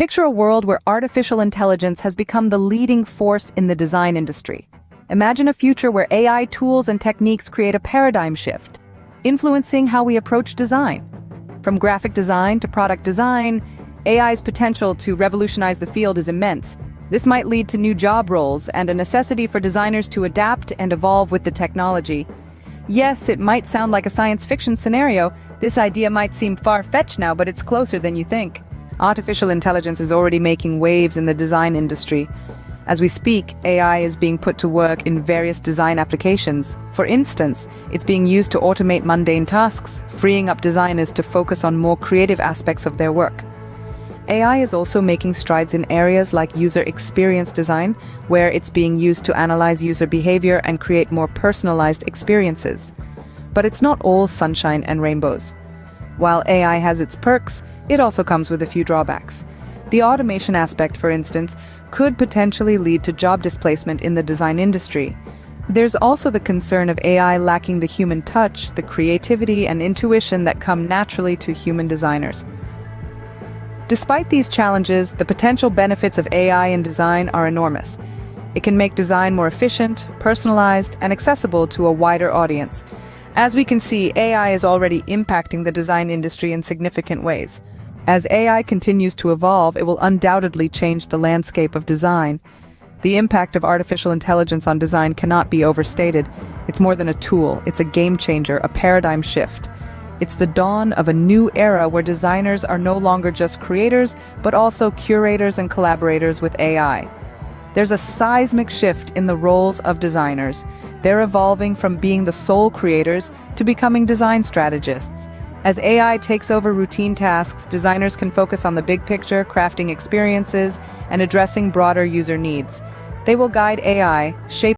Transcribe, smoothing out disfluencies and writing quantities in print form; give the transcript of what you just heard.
Picture a world where artificial intelligence has become the leading force in the design industry. Imagine a future where AI tools and techniques create a paradigm shift, influencing how we approach design. From graphic design to product design, AI's potential to revolutionize the field is immense. This might lead to new job roles and a necessity for designers to adapt and evolve with the technology. Yes, it might sound like a science fiction scenario. This idea might seem far-fetched now, but it's closer than you think. Artificial intelligence is already making waves in the design industry. As we speak, AI is being put to work in various design applications. For instance, it's being used to automate mundane tasks, freeing up designers to focus on more creative aspects of their work. AI is also making strides in areas like user experience design, where it's being used to analyze user behavior and create more personalized experiences. But it's not all sunshine and rainbows. While AI has its perks, it also comes with a few drawbacks. The automation aspect, for instance, could potentially lead to job displacement in the design industry. There's also the concern of AI lacking the human touch, the creativity and intuition that come naturally to human designers. Despite these challenges, the potential benefits of AI in design are enormous. It can make design more efficient, personalized, and accessible to a wider audience. As we can see, AI is already impacting the design industry in significant ways. As AI continues to evolve, it will undoubtedly change the landscape of design. The impact of artificial intelligence on design cannot be overstated. It's more than a tool, it's a game changer, a paradigm shift. It's the dawn of a new era where designers are no longer just creators, but also curators and collaborators with AI. There's a seismic shift in the roles of designers. They're evolving from being the sole creators to becoming design strategists. As AI takes over routine tasks, designers can focus on the big picture, crafting experiences, and addressing broader user needs. They will guide AI, shape